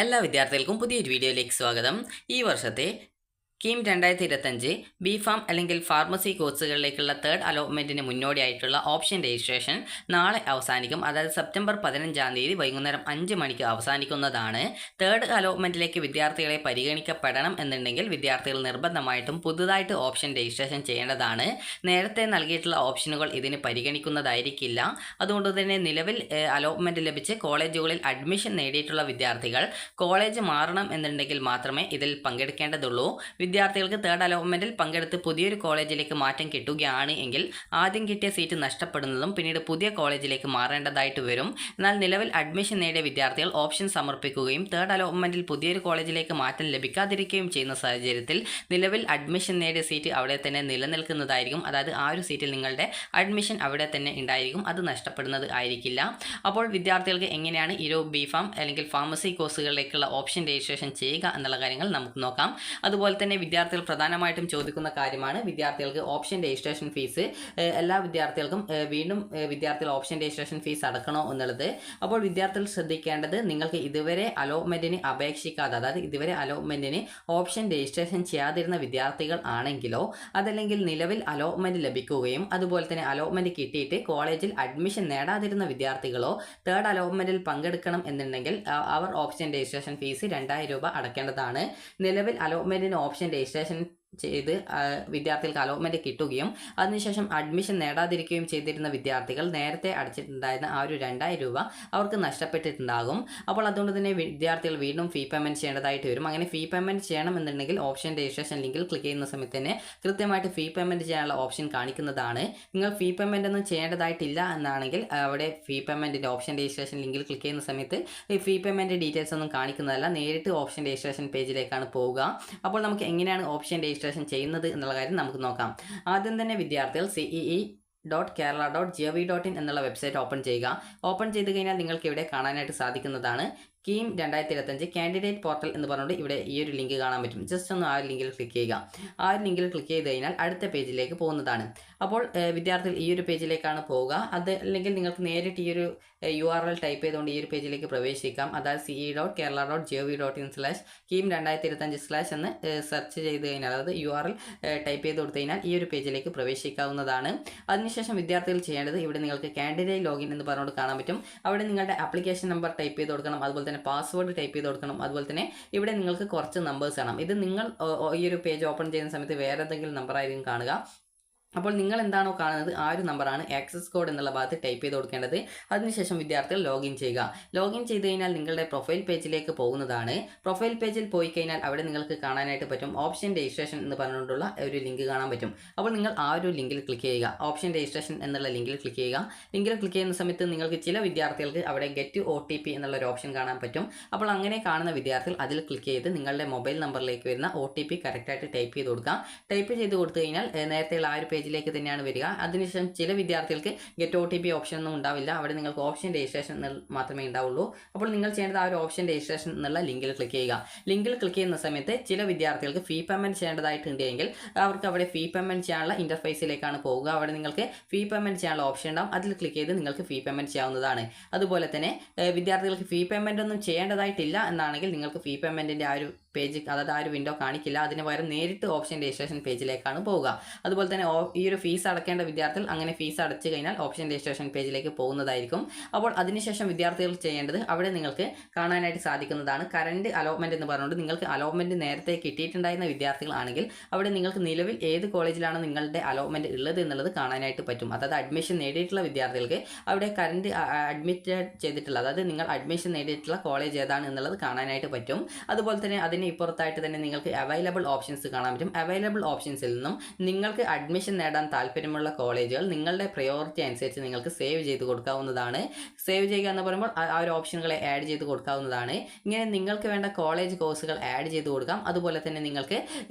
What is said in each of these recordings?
എല്ലാ വിദ്യാർത്ഥികൾക്കും പുതിയൊരു വീഡിയോയിലേക്ക് സ്വാഗതം. ഈ വർഷത്തെ കീം 2025 ബി.ഫാം അല്ലെങ്കിൽ ഫാർമസി കോഴ്സുകളിലേക്കുള്ള തേർഡ് അലോട്ട്മെൻറ്റിന് മുന്നോടിയായിട്ടുള്ള ഓപ്ഷൻ രജിസ്ട്രേഷൻ നാളെ അവസാനിക്കും. അതായത് സെപ്റ്റംബർ 15-ാം തീയതി വൈകുന്നേരം 5 മണിക്ക് അവസാനിക്കുന്നതാണ്. തേർഡ് അലോട്ട്മെൻറ്റിലേക്ക് വിദ്യാർത്ഥികളെ പരിഗണിക്കപ്പെടണം എന്നുണ്ടെങ്കിൽ വിദ്യാർത്ഥികൾ നിർബന്ധമായിട്ടും പുതുതായിട്ട് ഓപ്ഷൻ രജിസ്ട്രേഷൻ ചെയ്യേണ്ടതാണ്. നേരത്തെ നൽകിയിട്ടുള്ള ഓപ്ഷനുകൾ ഇതിന് പരിഗണിക്കുന്നതായിരിക്കില്ല. അതുകൊണ്ട് തന്നെ നിലവിൽ അലോട്ട്മെൻറ്റ് ലഭിച്ച് കോളേജുകളിൽ അഡ്മിഷൻ നേടിയിട്ടുള്ള വിദ്യാർത്ഥികൾ കോളേജ് മാറണം എന്നുണ്ടെങ്കിൽ മാത്രമേ ഇതിൽ പങ്കെടുക്കേണ്ടതുള്ളൂ. വിദ്യാർത്ഥികൾക്ക് തേർഡ് അലോട്ട്മെൻറ്റിൽ പങ്കെടുത്ത് പുതിയൊരു കോളേജിലേക്ക് മാറ്റം കിട്ടുകയാണ് എങ്കിൽ ആദ്യം കിട്ടിയ സീറ്റ് നഷ്ടപ്പെടുന്നതും പിന്നീട് പുതിയ കോളേജിലേക്ക് മാറേണ്ടതായിട്ട് വരും. എന്നാൽ നിലവിൽ അഡ്മിഷൻ നേടിയ വിദ്യാർത്ഥികൾ ഓപ്ഷൻ സമർപ്പിക്കുകയും തേർഡ് അലോട്ട്മെൻറ്റിൽ പുതിയൊരു കോളേജിലേക്ക് മാറ്റം ലഭിക്കാതിരിക്കുകയും ചെയ്യുന്ന സാഹചര്യത്തിൽ നിലവിൽ അഡ്മിഷൻ നേടിയ സീറ്റ് അവിടെ തന്നെ നിലനിൽക്കുന്നതായിരിക്കും. അതായത് ആ ഒരു സീറ്റിൽ നിങ്ങളുടെ അഡ്മിഷൻ അവിടെ തന്നെ ഉണ്ടായിരിക്കും, അത് നഷ്ടപ്പെടുന്നത് ആയിരിക്കില്ല. അപ്പോൾ വിദ്യാർത്ഥികൾക്ക് എങ്ങനെയാണ് ഈ ഒരു ബി.ഫാം അല്ലെങ്കിൽ ഫാർമസി കോഴ്സുകളിലേക്കുള്ള ഓപ്ഷൻ രജിസ്ട്രേഷൻ ചെയ്യുക എന്നുള്ള കാര്യങ്ങൾ നമുക്ക് നോക്കാം. അതുപോലെ തന്നെ വിദ്യാർത്ഥികൾ പ്രധാനമായിട്ടും ചോദിക്കുന്ന കാര്യമാണ് വിദ്യാർത്ഥികൾക്ക് ഓപ്ഷൻ രജിസ്ട്രേഷൻ ഫീസ്. എല്ലാ വിദ്യാർത്ഥികൾക്കും വീണ്ടും വിദ്യാർത്ഥികൾ ഓപ്ഷൻ രജിസ്ട്രേഷൻ ഫീസ് അടക്കണോ എന്നുള്ളത്. അപ്പോൾ വിദ്യാർത്ഥികൾ ശ്രദ്ധിക്കേണ്ടത്, നിങ്ങൾക്ക് ഇതുവരെ അലോട്ട്മെൻറ്റിന് അപേക്ഷിക്കാതെ, അതായത് ഇതുവരെ അലോട്ട്മെൻറ്റിന് ഓപ്ഷൻ രജിസ്ട്രേഷൻ ചെയ്യാതിരുന്ന വിദ്യാർത്ഥികൾ ആണെങ്കിലോ അതല്ലെങ്കിൽ നിലവിൽ അലോട്ട്മെൻറ്റ് ലഭിക്കുകയും അതുപോലെ തന്നെ അലോട്ട്മെൻറ്റ് കിട്ടിയിട്ട് കോളേജിൽ അഡ്മിഷൻ നേടാതിരുന്ന വിദ്യാർത്ഥികളോ തേർഡ് അലോട്ട്മെൻറ്റിൽ പങ്കെടുക്കണം എന്നുണ്ടെങ്കിൽ അവർ ഓപ്ഷൻ രജിസ്ട്രേഷൻ ഫീസ് 2000 രൂപ അടയ്ക്കേണ്ടതാണ്. നിലവിൽ അലോട്ട്മെൻറ്റിന് ഓപ്ഷൻ രജിസ്ട്രേഷൻ ചെയ്ത് വിദ്യാർത്ഥികൾക്ക് അലോട്ട്മെൻറ്റ് കിട്ടുകയും അതിനുശേഷം അഡ്മിഷൻ നേടാതിരിക്കുകയും ചെയ്തിരുന്ന വിദ്യാർത്ഥികൾ നേരത്തെ അടച്ചിട്ടുണ്ടായിരുന്ന ആ ഒരു 2000 രൂപ അവർക്ക് നഷ്ടപ്പെട്ടിട്ടുണ്ടാകും. അപ്പോൾ അതുകൊണ്ട് തന്നെ വിദ്യാർത്ഥികൾ വീണ്ടും ഫീ പേയ്മെൻറ്റ് ചെയ്യേണ്ടതായിട്ട് വരും. അങ്ങനെ ഫീ പേയ്മെൻറ്റ് ചെയ്യണമെന്നുണ്ടെങ്കിൽ ഓപ്ഷൻ രജിസ്ട്രേഷൻ ലിങ്കിൽ ക്ലിക്ക് ചെയ്യുന്ന സമയത്ത് തന്നെ കൃത്യമായിട്ട് ഫീ പേയ്മെൻറ്റ് ചെയ്യാനുള്ള ഓപ്ഷൻ കാണിക്കുന്നതാണ്. നിങ്ങൾ ഫീ പേയ്മെൻറ്റ് ഒന്നും ചെയ്യേണ്ടതായിട്ടില്ല എന്നാണെങ്കിൽ അവിടെ ഫീ പേയ്മെൻറ്റിൻ്റെ ഓപ്ഷൻ രജിസ്ട്രേഷൻ ലിങ്കിൽ ക്ലിക്ക് ചെയ്യുന്ന സമയത്ത് ഈ ഫീ പേയ്മെൻറ്റ് ഡീറ്റെയിൽസ് ഒന്നും കാണിക്കുന്നതല്ല, നേരിട്ട് ഓപ്ഷൻ രജിസ്ട്രേഷൻ പേജിലേക്കാണ് പോവുക. അപ്പോൾ നമുക്ക് എങ്ങനെയാണ് ഓപ്ഷൻ രജിസ്ട്രേഷൻ ചെയ്യുന്നത് എന്നുള്ള കാര്യം നമുക്ക് നോക്കാം. ആദ്യം തന്നെ വിദ്യാർത്ഥികൾ cee.kerala.gov.in എന്നുള്ള വെബ്സൈറ്റ് ഓപ്പൺ ചെയ്യുക. ഓപ്പൺ ചെയ്ത് കഴിഞ്ഞാൽ നിങ്ങൾക്ക് ഇവിടെ കാണാനായിട്ട് സാധിക്കുന്നതാണ് കീം 2025 കാൻഡിഡേറ്റ് പോർട്ടൽ എന്ന് പറഞ്ഞുകൊണ്ട് ഇവിടെ ഈ ഒരു ലിങ്ക് കാണാൻ പറ്റും. ജസ്റ്റ് ഒന്ന് ആ ലിങ്കിൽ ക്ലിക്ക് ചെയ്യുക. ആ ഒരു ലിങ്കിൽ ക്ലിക്ക് ചെയ്ത് കഴിഞ്ഞാൽ അടുത്ത പേജിലേക്ക് പോകുന്നതാണ്. അപ്പോൾ വിദ്യാർത്ഥികൾ ഈ ഒരു പേജിലേക്കാണ് പോവുക. അത് അല്ലെങ്കിൽ നിങ്ങൾക്ക് നേരിട്ട് ഈ ഒരു URL ടൈപ്പ് ചെയ്തുകൊണ്ട് ഈ ഒരു പേജിലേക്ക് പ്രവേശിക്കാം. അതായത് ce.kerala.gov.in/keen2025/ എന്ന് സെർച്ച് ചെയ്ത് കഴിഞ്ഞാൽ, അതായത് URL ടൈപ്പ് ചെയ്ത് കൊടുത്തു കഴിഞ്ഞാൽ ഈ ഒരു പേജിലേക്ക് പ്രവേശിക്കാവുന്നതാണ്. അതിനുശേഷം വിദ്യാർത്ഥികൾ ചെയ്യേണ്ടത്, ഇവിടെ നിങ്ങൾക്ക് കാൻഡിഡേറ്റ് ലോഗിൻ എന്ന് പറഞ്ഞുകൊണ്ട് കാണാൻ പറ്റും. അവിടെ നിങ്ങളുടെ ആപ്ലിക്കേഷൻ നമ്പർ ടൈപ്പ് ചെയ്ത് കൊടുക്കണം. അതുപോലെ തന്നെ പാസ്വേഡ് ടൈപ്പ് ചെയ്ത് കൊടുക്കണം. അതുപോലെ തന്നെ ഇവിടെ നിങ്ങൾക്ക് കുറച്ച് നമ്പേഴ്സ് കാണാം. ഇത് നിങ്ങൾ ഈ ഒരു പേജ് ഓപ്പൺ ചെയ്യുന്ന സമയത്ത് വേറെ ഏതെങ്കിലും നമ്പർ ആയിരിക്കും കാണുക. അപ്പോൾ നിങ്ങൾ എന്താണോ കാണുന്നത് ആ ഒരു നമ്പറാണ് ആക്സസ് കോഡ് എന്നുള്ള ഭാഗത്ത് ടൈപ്പ് ചെയ്ത് കൊടുക്കേണ്ടത്. അതിനുശേഷം വിദ്യാർത്ഥികൾ ലോഗിൻ ചെയ്യുക. ലോഗിൻ ചെയ്ത് കഴിഞ്ഞാൽ നിങ്ങളുടെ പ്രൊഫൈൽ പേജിലേക്ക് പോകുന്നതാണ്. പ്രൊഫൈൽ പേജിൽ പോയി കഴിഞ്ഞാൽ അവിടെ നിങ്ങൾക്ക് കാണാനായിട്ട് പറ്റും ഓപ്ഷൻ രജിസ്ട്രേഷൻ എന്ന് പറഞ്ഞുകൊണ്ടുള്ള ഒരു ലിങ്ക് കാണാൻ പറ്റും. അപ്പോൾ നിങ്ങൾ ആ ഒരു ലിങ്കിൽ ക്ലിക്ക് ചെയ്യുക. ഓപ്ഷൻ രജിസ്ട്രേഷൻ എന്നുള്ള ലിങ്കിൽ ക്ലിക്ക് ചെയ്യുക. ലിങ്കിൽ ക്ലിക്ക് ചെയ്യുന്ന സമയത്ത് നിങ്ങൾക്ക് ചില വിദ്യാർത്ഥികൾക്ക് അവിടെ ഗെറ്റ് OTP എന്നുള്ള ഒരു ഓപ്ഷൻ കാണാൻ പറ്റും. അപ്പോൾ അങ്ങനെ കാണുന്ന വിദ്യാർത്ഥികൾ അതിൽ ക്ലിക്ക് ചെയ്ത് നിങ്ങളുടെ മൊബൈൽ നമ്പറിലേക്ക് വരുന്ന OTP കറക്റ്റായിട്ട് ടൈപ്പ് ചെയ്ത് കൊടുക്കുക. ടൈപ്പ് ചെയ്ത് കൊടുത്തു കഴിഞ്ഞാൽ നേരത്തെയുള്ള ആ ഒരു പേജിലേക്ക് തന്നെയാണ് വരിക. അതിനുശേഷം ചില വിദ്യാർത്ഥികൾക്ക് ഗെറ്റ് OTP ഓപ്ഷൻ ഒന്നും ഉണ്ടാവില്ല. അവിടെ നിങ്ങൾക്ക് ഓപ്ഷൻ രജിസ്ട്രേഷൻ മാത്രമേ ഉണ്ടാവുള്ളൂ. അപ്പോൾ നിങ്ങൾ ചെയ്യേണ്ടത് ആ ഒരു ഓപ്ഷൻ രജിസ്ട്രേഷൻ എന്നുള്ള ലിങ്കിൽ ക്ലിക്ക് ചെയ്യുക. ലിങ്കിൽ ക്ലിക്ക് ചെയ്യുന്ന സമയത്ത് ചില വിദ്യാർത്ഥികൾക്ക് ഫീ പേയ്മെൻറ്റ് ചെയ്യേണ്ടതായിട്ടുണ്ടെങ്കിൽ അവർക്ക് അവിടെ ഫീ പേയ്മെൻറ്റ് ചെയ്യാനുള്ള ഇൻ്റർഫേസിലേക്കാണ് പോവുക. അവിടെ നിങ്ങൾക്ക് ഫീ പേയ്മെൻറ്റ് ചെയ്യാനുള്ള ഓപ്ഷൻ ഉണ്ടാവും. അതിൽ ക്ലിക്ക് ചെയ്ത് നിങ്ങൾക്ക് ഫീ പേയ്മെൻറ്റ് ചെയ്യാവുന്നതാണ്. അതുപോലെ തന്നെ വിദ്യാർത്ഥികൾക്ക് ഫീ പേയ്മെൻറ്റ് ഒന്നും ചെയ്യേണ്ടതായിട്ടില്ല എന്നാണെങ്കിൽ നിങ്ങൾക്ക് ഫീ പേയ്മെൻറ്റിൻ്റെ ആ ഒരു പേജ്, അതായത് ആ ഒരു വിൻഡോ കാണിക്കില്ല. അതിന് പകരം നേരിട്ട് ഓപ്ഷൻ രജിസ്ട്രേഷൻ പേജിലേക്കാണ് പോവുക. അതുപോലെ തന്നെ ഈ ഒരു ഫീസ് അടക്കേണ്ട വിദ്യാർത്ഥികൾ അങ്ങനെ ഫീസ് അടച്ചു കഴിഞ്ഞാൽ ഓപ്ഷൻ രജിസ്ട്രേഷൻ പേജിലേക്ക് പോകുന്നതായിരിക്കും. അപ്പോൾ അതിനുശേഷം വിദ്യാർത്ഥികൾ ചെയ്യേണ്ടത്, അവിടെ നിങ്ങൾക്ക് കാണാനായിട്ട് സാധിക്കുന്നതാണ് കറണ്ട് അലോട്ട്മെൻറ്റ് എന്ന് പറഞ്ഞുകൊണ്ട് നിങ്ങൾക്ക് അലോട്ട്മെൻറ്റ് നേരത്തെ കിട്ടിയിട്ടുണ്ടായിരുന്ന വിദ്യാർത്ഥികളാണെങ്കിൽ അവിടെ നിങ്ങൾക്ക് നിലവിൽ ഏത് കോളേജിലാണ് നിങ്ങളുടെ അലോട്ട്മെൻറ്റ് ഉള്ളത് എന്നുള്ളത് കാണാനായിട്ട് പറ്റും. അതായത് അഡ്മിഷൻ നേടിയിട്ടുള്ള വിദ്യാർത്ഥികൾക്ക് അവിടെ കറണ്ട് അഡ്മിറ്റഡ് ചെയ്തിട്ടുള്ള, അതായത് നിങ്ങൾ അഡ്മിഷൻ നേടിയിട്ടുള്ള കോളേജ് ഏതാണ് എന്നുള്ളത് കാണാനായിട്ട് പറ്റും. അതുപോലെ തന്നെ അതിന് ഇപ്പുറത്തായിട്ട് തന്നെ നിങ്ങൾക്ക് അവൈലബിൾ ഓപ്ഷൻസ് കാണാൻ പറ്റും. അവൈലബിൾ ഓപ്ഷൻസിൽ നിന്നും നിങ്ങൾക്ക് അഡ്മിഷൻ നേടാൻ താല്പര്യമുള്ള കോളേജുകൾ നിങ്ങളുടെ പ്രയോറിറ്റി അനുസരിച്ച് നിങ്ങൾക്ക് സേവ് ചെയ്ത് കൊടുക്കാവുന്നതാണ്. സേവ് ചെയ്യുക എന്ന് പറയുമ്പോൾ ആ ഒരു ഓപ്ഷനുകളെ ആഡ് ചെയ്ത് കൊടുക്കാവുന്നതാണ്. ഇങ്ങനെ നിങ്ങൾക്ക് വേണ്ട കോളേജ് കോഴ്സുകൾ ആഡ് ചെയ്ത് കൊടുക്കാം. അതുപോലെ തന്നെ നിങ്ങൾക്ക്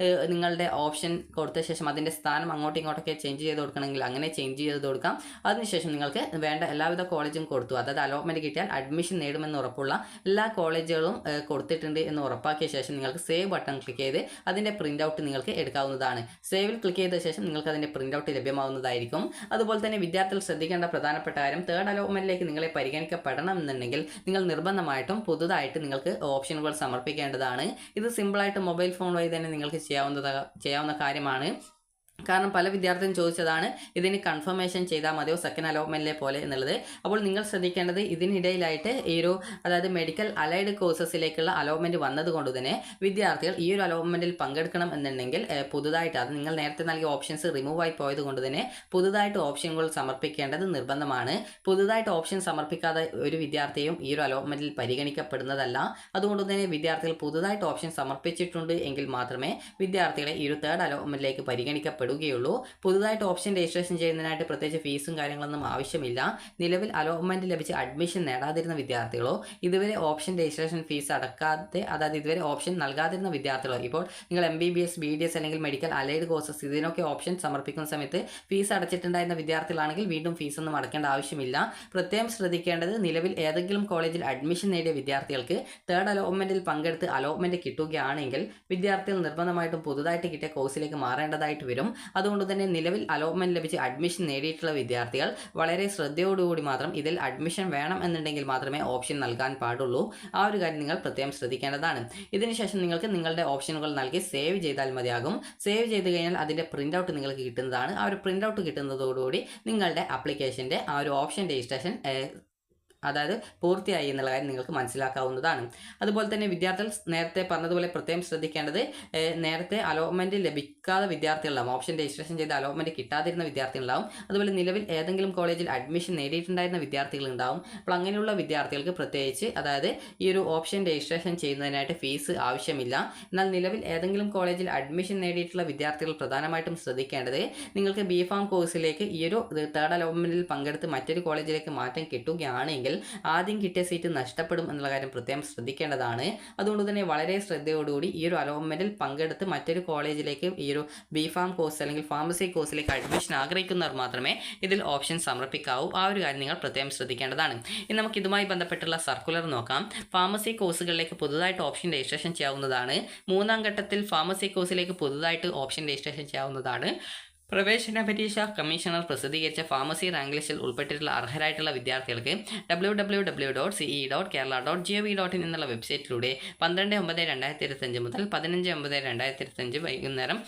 നിങ്ങളുടെ ഓപ്ഷൻ കൊടുത്ത ശേഷം അതിൻ്റെ സ്ഥാനം അങ്ങോട്ടും ഇങ്ങോട്ടൊക്കെ ചേഞ്ച് ചെയ്ത് കൊടുക്കണമെങ്കിൽ അങ്ങനെ ചേഞ്ച് ചെയ്ത് കൊടുക്കാം. അതിനുശേഷം നിങ്ങൾക്ക് വേണ്ട എല്ലാവിധ കോളേജും കൊടുത്തു, അതായത് അലോട്ട്മെൻറ്റ് കിട്ടിയാൽ അഡ്മിഷൻ നേടുമെന്ന് ഉറപ്പുള്ള എല്ലാ കോളേജുകളും കൊടുത്തിട്ടുണ്ട് എന്ന് ഉറപ്പാക്കിയ ശേഷം നിങ്ങൾക്ക് സേവ് ബട്ടൺ ക്ലിക്ക് ചെയ്ത് അതിൻ്റെ പ്രിൻ്റ് ഔട്ട് നിങ്ങൾക്ക് എടുക്കാവുന്നതാണ്. സേവിൽ ക്ലിക്ക് ചെയ്ത ശേഷം നിങ്ങൾക്ക് അതിൻ്റെ പ്രിൻ്റ് ഔട്ട് ലഭ്യമാവുന്നതായിരിക്കും. അതുപോലെ തന്നെ വിദ്യാർത്ഥികൾ ശ്രദ്ധിക്കേണ്ട പ്രധാനപ്പെട്ട കാര്യം, തേർഡ് അലോട്ട്മെൻറ്റിലേക്ക് നിങ്ങളെ പരിഗണിക്കപ്പെടണം എന്നുണ്ടെങ്കിൽ നിങ്ങൾ നിർബന്ധമായിട്ടും പുതുതായിട്ട് നിങ്ങൾക്ക് ഓപ്ഷനുകൾ സമർപ്പിക്കേണ്ടതാണ്. ഇത് സിമ്പിളായിട്ട് മൊബൈൽ ഫോൺ വഴി തന്നെ നിങ്ങൾക്ക് ചെയ്യാവുന്ന കാര്യമാണ്. കാരണം പല വിദ്യാർത്ഥികളും ചോദിച്ചതാണ് ഇതിന് കൺഫർമേഷൻ ചെയ്താൽ മതിയോ സെക്കൻഡ് അലോട്ട്മെൻറ്റിലെ പോലെ എന്നുള്ളത്. അപ്പോൾ നിങ്ങൾ ശ്രദ്ധിക്കേണ്ടത് ഇതിനിടയിലായിട്ട് അതായത് മെഡിക്കൽ അലൈഡ് കോഴ്സസിലേക്കുള്ള അലോട്ട്മെൻറ്റ് വന്നതുകൊണ്ട് തന്നെ വിദ്യാർത്ഥികൾ ഈ ഒരു അലോട്ട്മെൻറ്റിൽ പങ്കെടുക്കണം എന്നുണ്ടെങ്കിൽ പുതുതായിട്ട് അത് നിങ്ങൾ നേരത്തെ നൽകിയ ഓപ്ഷൻസ് റിമൂവ് ആയി പോയത് കൊണ്ട് തന്നെ പുതുതായിട്ട് ഓപ്ഷനുകൾ സമർപ്പിക്കേണ്ടത് നിർബന്ധമാണ്. പുതുതായിട്ട് ഓപ്ഷൻ സമർപ്പിക്കാതെ ഒരു വിദ്യാർത്ഥിയും ഈ ഒരു അലോട്ട്മെൻറ്റിൽ പരിഗണിക്കപ്പെടുന്നതല്ല. അതുകൊണ്ട് തന്നെ വിദ്യാർത്ഥികൾ പുതുതായിട്ട് ഓപ്ഷൻ സമർപ്പിച്ചിട്ടുണ്ട് എങ്കിൽ മാത്രമേ വിദ്യാർത്ഥികളെ ഈ ഒരു തേർഡ് അലോട്ട്മെൻറ്റിലേക്ക് പരിഗണിക്കപ്പെടുകയുള്ളൂ. പുതുതായിട്ട് ഓപ്ഷൻ രജിസ്ട്രേഷൻ ചെയ്യുന്നതിനായിട്ട് പ്രത്യേകിച്ച് ഫീസും കാര്യങ്ങളൊന്നും ആവശ്യമില്ല. നിലവിൽ അലോട്ട്മെൻറ്റ് ലഭിച്ച് അഡ്മിഷൻ നേടാതിരുന്ന വിദ്യാർത്ഥികളോ ഇതുവരെ ഓപ്ഷൻ രജിസ്ട്രേഷൻ ഫീസ് അടക്കാതെ, അതായത് ഇതുവരെ ഓപ്ഷൻ നൽകാതിരുന്ന വിദ്യാർത്ഥികളോ, ഇപ്പോൾ നിങ്ങൾ MBBS BDS അല്ലെങ്കിൽ മെഡിക്കൽ അലൈഡ് കോഴ്സസ് ഇതിനൊക്കെ ഓപ്ഷൻ സമർപ്പിക്കുന്ന സമയത്ത് ഫീസ് അടച്ചിട്ടുണ്ടായിരുന്ന വിദ്യാർത്ഥികളാണെങ്കിൽ വീണ്ടും ഫീസൊന്നും അടക്കേണ്ട ആവശ്യമില്ല. പ്രത്യേകം ശ്രദ്ധിക്കേണ്ടത്, നിലവിൽ ഏതെങ്കിലും കോളേജിൽ അഡ്മിഷൻ നേടിയ വിദ്യാർത്ഥികൾക്ക് തേർഡ് അലോട്ട്മെൻറ്റിൽ പങ്കെടുത്ത് അലോട്ട്മെൻറ്റ് കിട്ടുകയാണെങ്കിൽ വിദ്യാർത്ഥികൾ നിർബന്ധമായിട്ടും പുതുതായിട്ട് കിട്ടിയ കോഴ്സിലേക്ക് മാറേണ്ടതായിട്ട് വരും. അതുകൊണ്ട് തന്നെ നിലവിൽ അലോട്ട്മെൻറ്റ് ലഭിച്ച് അഡ്മിഷൻ നേടിയിട്ടുള്ള വിദ്യാർത്ഥികൾ വളരെ ശ്രദ്ധയോടുകൂടി മാത്രം ഇതിൽ അഡ്മിഷൻ വേണം എന്നുണ്ടെങ്കിൽ മാത്രമേ ഓപ്ഷൻ നൽകാൻ പാടുള്ളൂ. ആ ഒരു കാര്യം നിങ്ങൾ പ്രത്യേകം ശ്രദ്ധിക്കേണ്ടതാണ്. ഇതിനുശേഷം നിങ്ങൾക്ക് നിങ്ങളുടെ ഓപ്ഷനുകൾ നൽകി സേവ് ചെയ്താൽ മതിയാകും. സേവ് ചെയ്ത് കഴിഞ്ഞാൽ അതിൻ്റെ പ്രിൻ്റ് ഔട്ട് നിങ്ങൾക്ക് കിട്ടുന്നതാണ്. ആ ഒരു പ്രിൻ്റ് ഔട്ട് കിട്ടുന്നതോടുകൂടി നിങ്ങളുടെ ആപ്ലിക്കേഷൻ്റെ ആ ഒരു ഓപ്ഷൻ രജിസ്ട്രേഷൻ അതായത് പൂർത്തിയായി എന്നുള്ള കാര്യം നിങ്ങൾക്ക് മനസ്സിലാക്കാവുന്നതാണ്. അതുപോലെ തന്നെ വിദ്യാർത്ഥികൾ നേരത്തെ പറഞ്ഞതുപോലെ പ്രത്യേകം ശ്രദ്ധിക്കേണ്ടത്, നേരത്തെ അലോട്ട്മെൻറ്റ് ലഭിക്കാതെ വിദ്യാർത്ഥികളുണ്ടാവും, ഓപ്ഷൻ രജിസ്ട്രേഷൻ ചെയ്ത് അലോട്ട്മെൻറ്റ് കിട്ടാതിരുന്ന വിദ്യാർത്ഥികളുണ്ടാവും. അതുപോലെ നിലവിൽ ഏതെങ്കിലും കോളേജിൽ അഡ്മിഷൻ നേടിയിട്ടുണ്ടായിരുന്ന വിദ്യാർത്ഥികളുണ്ടാവും. അപ്പോൾ അങ്ങനെയുള്ള വിദ്യാർത്ഥികൾക്ക് പ്രത്യേകിച്ച്, അതായത് ഈ ഒരു ഓപ്ഷൻ രജിസ്ട്രേഷൻ ചെയ്യുന്നതിനായിട്ട് ഫീസ് ആവശ്യമില്ല. എന്നാൽ നിലവിൽ ഏതെങ്കിലും കോളേജിൽ അഡ്മിഷൻ നേടിയിട്ടുള്ള വിദ്യാർത്ഥികൾ പ്രധാനമായിട്ടും ശ്രദ്ധിക്കേണ്ടത്, നിങ്ങൾക്ക് BPharm കോഴ്സിലേക്ക് ഈ ഒരു തേർഡ് അലോട്ട്മെൻറ്റിൽ പങ്കെടുത്ത് മറ്റൊരു കോളേജിലേക്ക് മാറ്റം കിട്ടുകയാണെങ്കിൽ ആദ്യം കിട്ടിയ സീറ്റ് നഷ്ടപ്പെടും എന്നുള്ള കാര്യം പ്രത്യേകം ശ്രദ്ധിക്കേണ്ടതാണ്. അതുകൊണ്ട് തന്നെ വളരെ ശ്രദ്ധയോടുകൂടി ഈ ഒരു അലോട്ട്മെൻറ്റിൽ പങ്കെടുത്ത് മറ്റൊരു കോളേജിലേക്ക് ഈ ഒരു BPharm കോഴ്സ് അല്ലെങ്കിൽ ഫാർമസി കോഴ്സിലേക്ക് അഡ്മിഷൻ ആഗ്രഹിക്കുന്നവർ മാത്രമേ ഇതിൽ ഓപ്ഷൻ സമർപ്പിക്കാവൂ. ആ ഒരു കാര്യം നിങ്ങൾ പ്രത്യേകം ശ്രദ്ധിക്കേണ്ടതാണ്. ഇനി നമുക്ക് ഇതുമായി ബന്ധപ്പെട്ടുള്ള സർക്കുലർ നോക്കാം. ഫാർമസി കോഴ്സുകളിലേക്ക് പുതുതായിട്ട് ഓപ്ഷൻ രജിസ്ട്രേഷൻ ചെയ്യാവുന്നതാണ്. 3ാം ഘട്ടത്തിൽ ഫാർമസി കോഴ്സിലേക്ക് പുതുതായിട്ട് ഓപ്ഷൻ രജിസ്ട്രേഷൻ ചെയ്യാവുന്നതാണ്. പ്രവേശന പരീക്ഷ കമ്മീഷണർ പ്രസിദ്ധീകരിച്ച ഫാർമസി റാങ്ക് ലിസ്റ്റിൽ ഉൾപ്പെട്ടിട്ടുള്ള അർഹരായിട്ടുള്ള വിദ്യാർത്ഥികൾക്ക് www.ce.kerala.gov.in എന്നുള്ള വെബ്സൈറ്റിലൂടെ 12/9/2025 മുതൽ 15/9/2025 വൈകുന്നേരം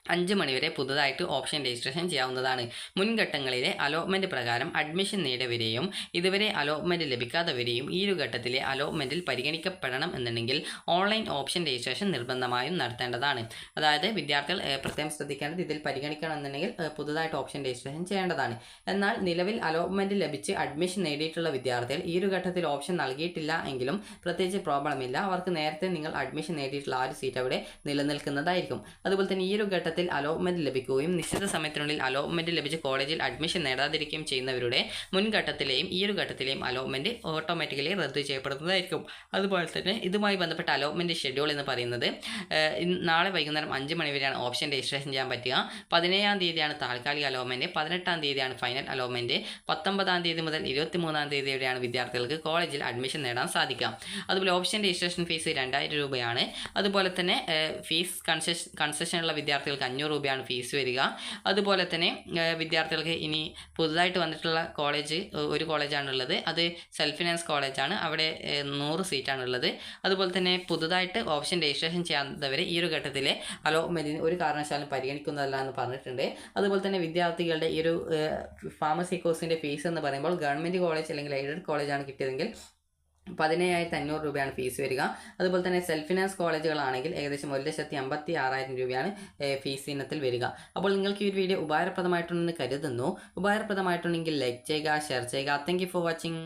5 മണിവരെ പുതുതായിട്ട് ഓപ്ഷൻ രജിസ്ട്രേഷൻ ചെയ്യാവുന്നതാണ്. മുൻഘട്ടങ്ങളിലെ അലോട്ട്മെൻറ്റ് പ്രകാരം അഡ്മിഷൻ നേടിയവരെയും ഇതുവരെ അലോട്ട്മെൻറ്റ് ലഭിക്കാത്തവരെയും ഈ ഒരു ഘട്ടത്തിലെ അലോട്ട്മെൻറ്റിൽ പരിഗണിക്കപ്പെടണം എന്നുണ്ടെങ്കിൽ ഓൺലൈൻ ഓപ്ഷൻ രജിസ്ട്രേഷൻ നിർബന്ധമായും നടത്തേണ്ടതാണ്. അതായത് വിദ്യാർത്ഥികൾ പ്രത്യേകം ശ്രദ്ധിക്കേണ്ടത്, ഇതിൽ പരിഗണിക്കണം എന്നുണ്ടെങ്കിൽ പുതുതായിട്ട് ഓപ്ഷൻ രജിസ്ട്രേഷൻ ചെയ്യേണ്ടതാണ്. എന്നാൽ നിലവിൽ അലോട്ട്മെൻറ്റ് ലഭിച്ച് അഡ്മിഷൻ നേടിയിട്ടുള്ള വിദ്യാർത്ഥികൾ ഈ ഒരു ഘട്ടത്തിൽ ഓപ്ഷൻ നൽകിയിട്ടില്ല എങ്കിലും പ്രത്യേകിച്ച് പ്രോബ്ലം ഇല്ല. അവർക്ക് നേരത്തെ നിങ്ങൾ അഡ്മിഷൻ നേടിയിട്ടുള്ള ആ ഒരു സീറ്റ് അവിടെ നിലനിൽക്കുന്നതായിരിക്കും. അതുപോലെ തന്നെ ഈ ഒരു ഘട്ടത്തിൽ അലോട്ട്മെൻറ്റ് ലഭിക്കുകയും നിശ്ചിത സമയത്തിനുള്ളിൽ അലോട്ട്മെൻറ്റ് ലഭിച്ച് കോളേജിൽ അഡ്മിഷൻ നേടാതിരിക്കുകയും ചെയ്യുന്നവരുടെ മുൻഘട്ടത്തിലെയും ഈ ഒരു ഘട്ടത്തിലെയും അലോട്ട്മെൻറ്റ് ഓട്ടോമാറ്റിക്കലി റദ്ദു ചെയ്യപ്പെടുന്നതായിരിക്കും. അതുപോലെ തന്നെ ഇതുമായി ബന്ധപ്പെട്ട അലോട്ട്മെൻറ്റ് ഷെഡ്യൂൾ എന്ന് പറയുന്നത്, നാളെ വൈകുന്നേരം 5 മണി വരെയാണ് ഓപ്ഷൻ രജിസ്ട്രേഷൻ ചെയ്യാൻ പറ്റുക. 17-ാം തീയതിയാണ് താൽക്കാലിക അലോട്ട്മെൻറ്റ്, 18-ാം തീയതിയാണ് ഫൈനൽ അലോട്ട്മെൻറ്റ്, 19-ാം തീയതി മുതൽ 23-ാം തീയതി വരെയാണ് വിദ്യാർത്ഥികൾക്ക് കോളേജിൽ അഡ്മിഷൻ നേടാൻ സാധിക്കുക. അതുപോലെ ഓപ്ഷൻ രജിസ്ട്രേഷൻ ഫീസ് 2000 രൂപയാണ്. അതുപോലെ തന്നെ ഫീസ് കൺസെഷനുള്ള വിദ്യാർത്ഥികൾക്ക് 500 രൂപയാണ് ഫീസ് വരിക. അതുപോലെ തന്നെ വിദ്യാർത്ഥികൾക്ക് ഇനി പുതുതായിട്ട് വന്നിട്ടുള്ള ഒരു കോളേജാണുള്ളത്, അത് സെൽഫ് ഫിനാൻസ് കോളേജാണ്. അവിടെ 100 സീറ്റാണുള്ളത്. അതുപോലെ തന്നെ പുതുതായിട്ട് ഓപ്ഷൻ രജിസ്ട്രേഷൻ ചെയ്യാത്തവരെ ഈ ഒരു ഘട്ടത്തിലെ അലോട്ട്മെൻറ്റിന് ഒരു കാരണവശാലും പരിഗണിക്കുന്നതല്ല എന്ന് പറഞ്ഞിട്ടുണ്ട്. അതുപോലെ തന്നെ വിദ്യാർത്ഥികളുടെ ഈ ഒരു ഫാർമസി കോഴ്സിൻ്റെ ഫീസ് എന്ന് പറയുമ്പോൾ ഗവൺമെൻറ് കോളേജ് അല്ലെങ്കിൽ എയ്ഡഡ് കോളേജാണ് കിട്ടിയതെങ്കിൽ 17,500 രൂപയാണ് ഫീസ് വരിക. അതുപോലെ തന്നെ സെൽഫ് ഫിനാൻസ് കോളേജുകളാണെങ്കിൽ ഏകദേശം 1,56,000 രൂപയാണ് ഫീസ് ഇനത്തിൽ വരിക. അപ്പോൾ നിങ്ങൾക്ക് ഈ ഒരു വീഡിയോ ഉപകാരപ്രദമായിട്ടുണ്ടെന്ന് കരുതുന്നു. ഉപകാരപ്രദമായിട്ടുണ്ടെങ്കിൽ ലൈക്ക് ചെയ്യുക, ഷെയർ ചെയ്യുക. Thank you for watching.